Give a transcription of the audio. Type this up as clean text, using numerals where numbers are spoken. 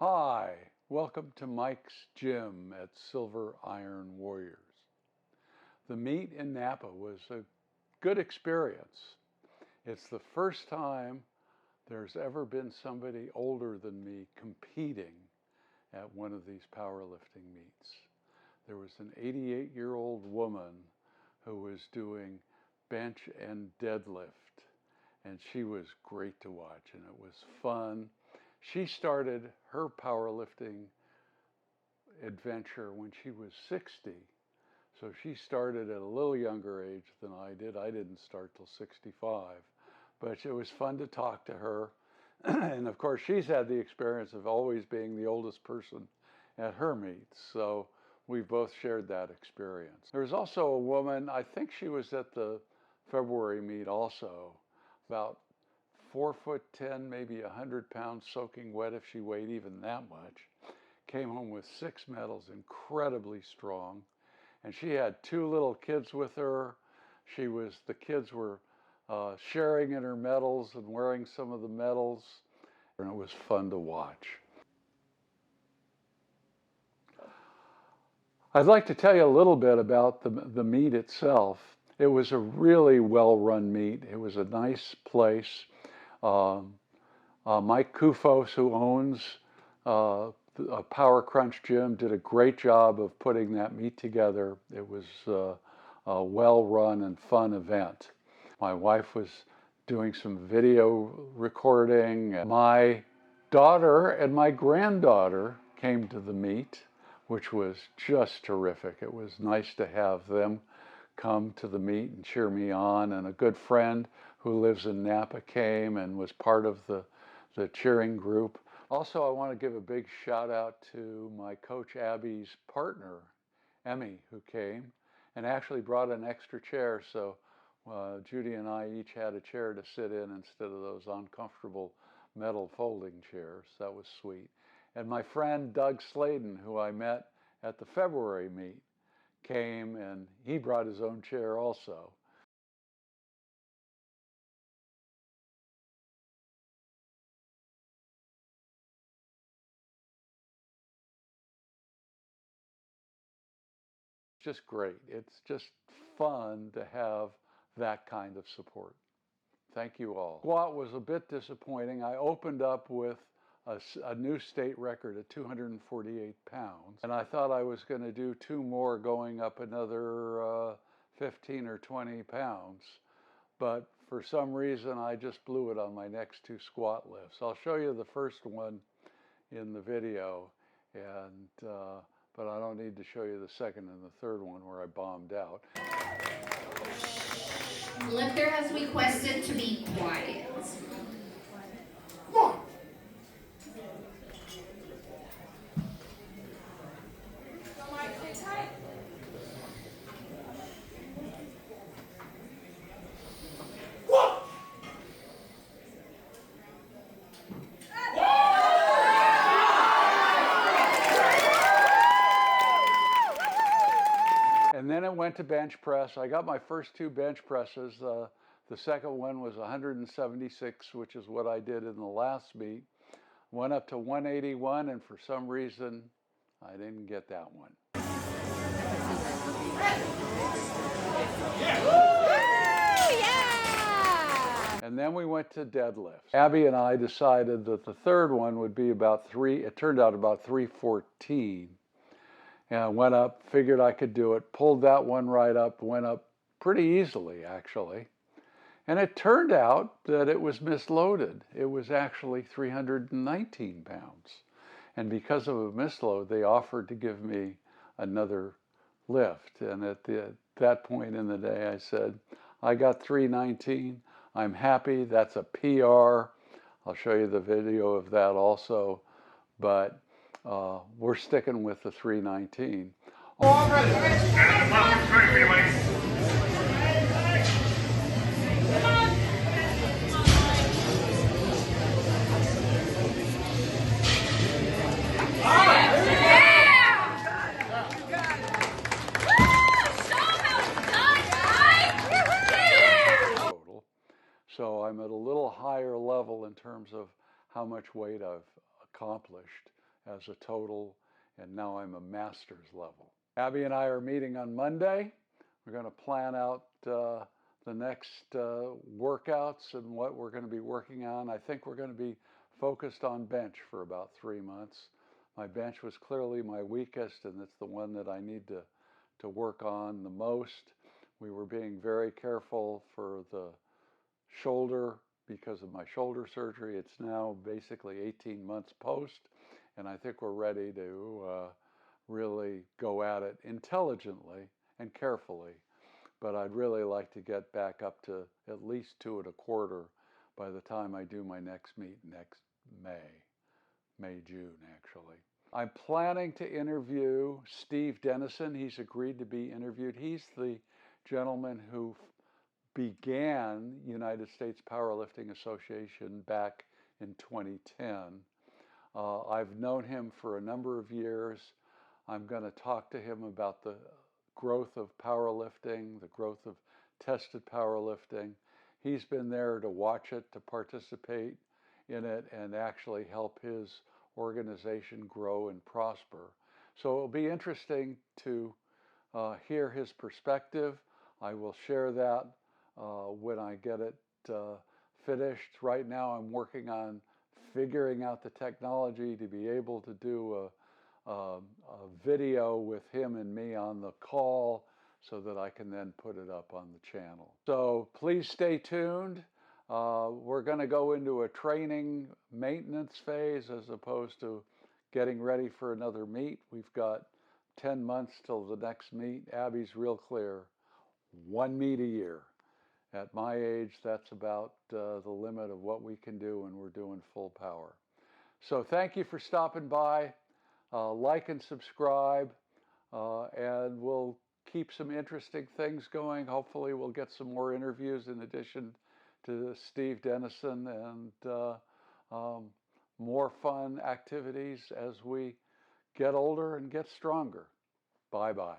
Hi, welcome to Mike's Gym at Silver Iron Warriors. The meet in Napa was a good experience. It's the first time there's ever been somebody older than me competing at one of these powerlifting meets. There was an 88-year-old woman who was doing bench and deadlift, and she was great to watch, and it was fun. She started her powerlifting adventure when she was 60. So she started at a little younger age than I did. I didn't start till 65. But it was fun to talk to her. And of course, she's had the experience of always being the oldest person at her meets. So we've both shared that experience. There was also a woman, I think she was at the February meet also, about 4'10", maybe 100 pounds soaking wet if she weighed even that much. Came home with 6 medals, incredibly strong. And she had 2 little kids with her. The kids were sharing in her medals and wearing some of the medals. And it was fun to watch. I'd like to tell you a little bit about the meet itself. It was a really well-run meet. It was a nice place. Mike Kufos, who owns a Power Crunch Gym, did a great job of putting that meet together. It was a well-run and fun event. My wife was doing some video recording, and my daughter and my granddaughter came to the meet, which was just terrific. It was nice to have them come to the meet and cheer me on, and a good friend who lives in Napa came and was part of the cheering group. Also, I want to give a big shout out to my coach Abby's partner, Emmy, who came and actually brought an extra chair, so Judy and I each had a chair to sit in instead of those uncomfortable metal folding chairs. That was sweet. And my friend Doug Sladen, who I met at the February meet, came and he brought his own chair also. Just great. It's just fun to have that kind of support. Thank you all. Squat was a bit disappointing. I opened up with a new state record at 248 pounds, and I thought I was going to do 2 more going up another 15 or 20 pounds, but for some reason I just blew it on my next 2 squat lifts. I'll show you the first one in the video, and but I don't need to show you the second and the third one where I bombed out. Lifter has requested to be quiet. And then it went to bench press. I got my first 2 bench presses. The second one was 176, which is what I did in the last meet. Went up to 181, and for some reason, I didn't get that one. And then we went to deadlifts. Abby and I decided that the third one would be about 3, it turned out about 314. And I went up, figured I could do it, pulled that one right up, went up pretty easily actually. And it turned out that it was misloaded. It was actually 319 pounds. And because of a misload, they offered to give me another lift. And at that point in the day, I said, I got 319. I'm happy. That's a PR. I'll show you the video of that also. But we're sticking with the 319. So I'm at a little higher level in terms of how much weight I've accomplished as a total, and now I'm a master's level. Abby and I are meeting on Monday. We're going to plan out the next workouts and what we're going to be working on. I think we're going to be focused on bench for about 3 months. My bench was clearly my weakest, and it's the one that I need to work on the most. We were being very careful for the shoulder because of my shoulder surgery. It's now basically 18 months post, and I think we're ready to really go at it intelligently and carefully. But I'd really like to get back up to at least 2.25 by the time I do my next meet next May, June actually. I'm planning to interview Steve Dennison. He's agreed to be interviewed. He's the gentleman who began United States Powerlifting Association back in 2010. I've known him for a number of years. I'm going to talk to him about the growth of powerlifting, the growth of tested powerlifting. He's been there to watch it, to participate in it, and actually help his organization grow and prosper. So it'll be interesting to hear his perspective. I will share that when I get it finished. Right now I'm working on figuring out the technology to be able to do a video with him and me on the call so that I can then put it up on the channel. So please stay tuned. We're going to go into a training maintenance phase as opposed to getting ready for another meet. We've got 10 months till the next meet. Abby's real clear. 1 meet a year. At my age, that's about the limit of what we can do when we're doing full power. So thank you for stopping by. Like and subscribe, and we'll keep some interesting things going. Hopefully we'll get some more interviews in addition to Steve Dennison, and more fun activities as we get older and get stronger. Bye-bye.